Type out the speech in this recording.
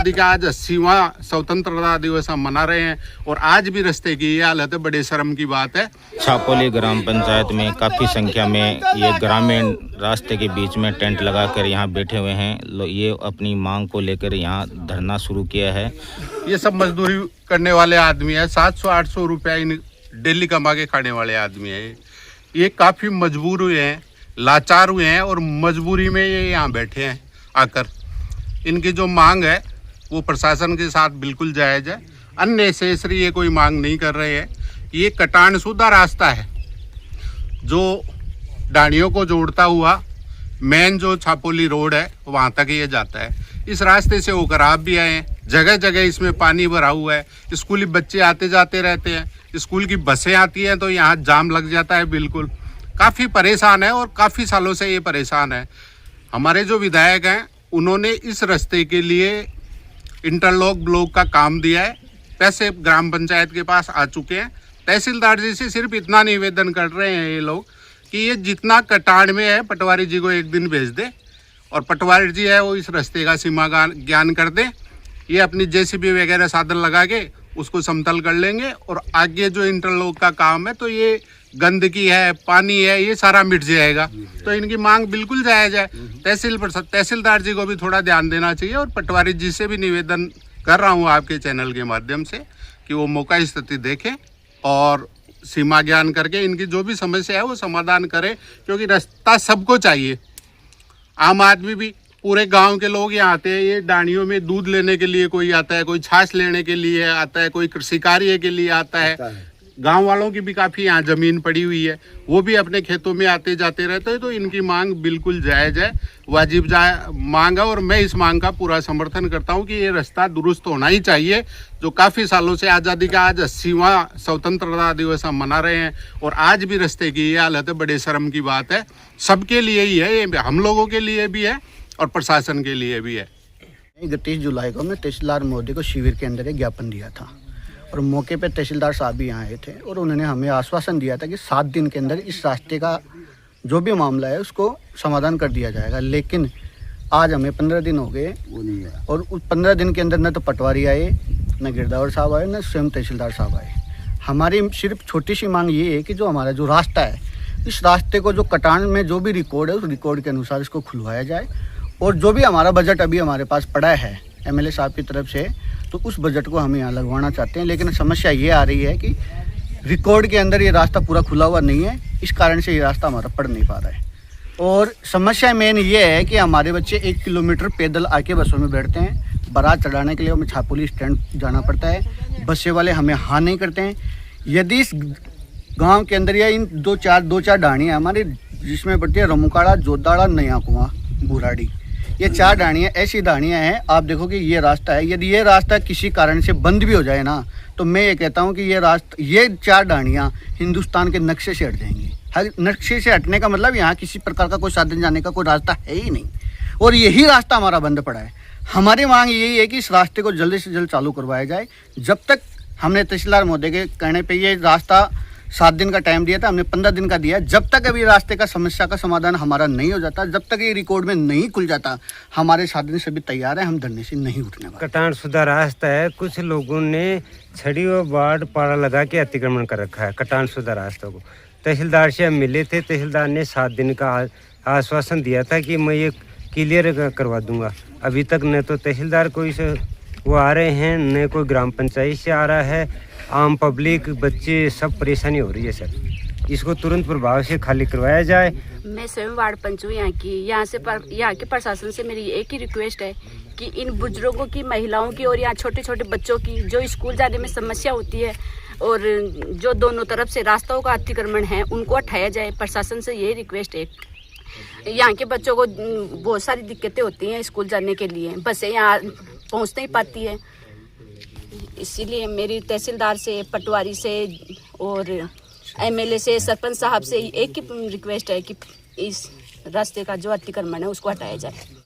आज़ादी का आज 80वां स्वतंत्रता दिवस हम मना रहे हैं और आज भी रास्ते की ये हालत है, बड़े शर्म की बात है। छापोली ग्राम पंचायत में काफ़ी संख्या में ये ग्रामीण रास्ते के बीच में टेंट लगाकर यहाँ बैठे हुए हैं। ये अपनी मांग को लेकर यहाँ धरना शुरू किया है। ये सब मजदूरी करने वाले आदमी है, 700-800 रुपया इन डेली कमा के खाने वाले आदमी है। ये काफ़ी मजबूर हुए हैं, लाचार हुए हैं और मजबूरी में ये यहाँ बैठे हैं आकर। इनकी जो मांग है वो प्रशासन के साथ बिल्कुल जायज़ है। अननेसेसरी ये कोई मांग नहीं कर रहे हैं। ये कटानशुदा रास्ता है जो डाणियों को जोड़ता हुआ मेन जो छापोली रोड है वहाँ तक ये जाता है। इस रास्ते से होकर आप भी आए हैं। जगह जगह इसमें पानी भरा हुआ है। स्कूली बच्चे आते जाते रहते हैं, स्कूल की बसें आती हैं तो यहाँ जाम लग जाता है। बिल्कुल काफ़ी परेशान है और काफ़ी सालों से ये परेशान है। हमारे जो विधायक हैं उन्होंने इस रास्ते के लिए इंटरलॉक ब्लॉक का काम दिया है। पैसे ग्राम पंचायत के पास आ चुके हैं। तहसीलदार जी से सिर्फ इतना निवेदन कर रहे हैं ये लोग कि ये जितना कटान में है पटवारी जी को एक दिन भेज दे और पटवारी जी है वो इस रास्ते का सीमा ज्ञान कर दे। ये अपनी जेसीबी वगैरह साधन लगा के उसको समतल कर लेंगे और आगे जो इंटरलॉक का काम है तो ये गंदगी है, पानी है, ये सारा मिट जाएगा। तो इनकी मांग बिल्कुल जायज़ है। तहसीलदार जी को भी थोड़ा ध्यान देना चाहिए और पटवारी जी से भी निवेदन कर रहा हूँ आपके चैनल के माध्यम से कि वो मौका स्थिति देखें और सीमा ज्ञान करके इनकी जो भी समस्या है वो समाधान करें, क्योंकि रास्ता सबको चाहिए। आम आदमी भी, पूरे गांव के लोग यहाँ आते हैं। ये डाणियों में दूध लेने के लिए कोई आता है, कोई छाछ लेने के लिए आता है, कोई कृषि कार्य के लिए आता है। गांव वालों की भी काफ़ी यहाँ ज़मीन पड़ी हुई है, वो भी अपने खेतों में आते जाते रहते हैं। तो इनकी मांग बिल्कुल जायज़ है, वाजिब मांग है और मैं इस मांग का पूरा समर्थन करता हूँ कि ये रास्ता दुरुस्त होना ही चाहिए। जो काफ़ी सालों से आज़ादी का आज 80वां स्वतंत्रता दिवस हम मना रहे हैं और आज भी रास्ते की ये हालत है, बड़े शर्म की बात है। सबके लिए ही है, ये हम लोगों के लिए भी है और प्रशासन के लिए भी है। 31 जुलाई को मैं तहसीलदार महोदय को शिविर के अंदर एक ज्ञापन दिया था और मौके पे तहसीलदार साहब भी यहाँ आए थे और उन्होंने हमें आश्वासन दिया था कि 7 दिन के अंदर इस रास्ते का जो भी मामला है उसको समाधान कर दिया जाएगा। लेकिन आज हमें 15 दिन हो गए और उस 15 दिन के अंदर न तो पटवारी आए, न गिरदावर साहब आए, न स्वयं तहसीलदार साहब आए। हमारी सिर्फ छोटी सी मांग ये है कि जो हमारा जो रास्ता है, इस रास्ते को जो कटान में जो भी रिकॉर्ड है उस रिकॉर्ड के अनुसार इसको खुलवाया जाए और जो भी हमारा बजट अभी हमारे पास पड़ा है एमएलए साहब की तरफ से, तो उस बजट को हम यहाँ लगवाना चाहते हैं। लेकिन समस्या ये आ रही है कि रिकॉर्ड के अंदर ये रास्ता पूरा खुला हुआ नहीं है, इस कारण से ये रास्ता हमारा पड़ नहीं पा रहा है। और समस्या मेन ये है कि हमारे बच्चे 1 किलोमीटर पैदल आके बसों में बैठते हैं। बारात चढ़ाने के लिए हमें छापोली स्टैंड जाना पड़ता है। बसें वाले हमें हाँ नहीं करते हैं। यदि इस गाँव के अंदर या इन दो चार डाणियाँ हमारी जिसमें पड़ती है रमुकाड़ा, जोदाड़ा, नया कुआं, बुराड़ी, ये 4 डाणियाँ ऐसी डाणियाँ हैं। आप देखो कि ये रास्ता है, यदि ये रास्ता किसी कारण से बंद भी हो जाए ना तो मैं ये कहता हूँ कि ये 4 डाणियाँ हिंदुस्तान के नक्शे से हट जाएंगी। हर नक्शे से हटने का मतलब यहाँ किसी प्रकार का कोई साधन जाने का कोई रास्ता है ही नहीं और यही रास्ता हमारा बंद पड़ा है। हमारी मांग यही है कि इस रास्ते को जल्दी से जल्द चालू करवाया जाए। जब तक हमने तहसीलदार महोदय के कहने पर ये रास्ता 7 दिन का टाइम दिया था, हमने 15 दिन का दिया। जब तक अभी रास्ते का समस्या का समाधान हमारा नहीं हो जाता, जब तक ये रिकॉर्ड में नहीं खुल जाता, हमारे साधन से भी तैयार है, हम धरने से नहीं उठने वाले। कटान शुदा रास्ता है। कुछ लोगों ने छड़ी और बाढ़ पारा लगा के अतिक्रमण कर रखा है कटान शुदा रास्ते को। तहसीलदार से हम मिले थे, तहसीलदार ने 7 दिन का आश्वासन दिया था कि मैं ये क्लियर करवा दूंगा। अभी तक न तो तहसीलदार कोई से वो आ रहे हैं, न कोई ग्राम पंचायत से आ रहा है। आम पब्लिक, बच्चे, सब परेशानी हो रही है सर। इसको तुरंत प्रभाव से खाली करवाया जाए। मैं स्वयं वार्ड पंच हूँ यहाँ की। यहाँ के प्रशासन से मेरी एक ही रिक्वेस्ट है कि इन बुजुर्गों की, महिलाओं की और यहाँ छोटे छोटे बच्चों की जो स्कूल जाने में समस्या होती है और जो दोनों तरफ से रास्तों का अतिक्रमण है उनको हटाया जाए। प्रशासन से यही रिक्वेस्ट है। यहाँ के बच्चों को बहुत सारी दिक्कतें होती हैं स्कूल जाने के लिए, बसें यहाँ पहुँच नहीं पाती है। इसीलिए मेरी तहसीलदार से, पटवारी से और एमएलए से, सरपंच साहब से एक ही रिक्वेस्ट है कि इस रास्ते का जो अतिक्रमण है उसको हटाया जाए।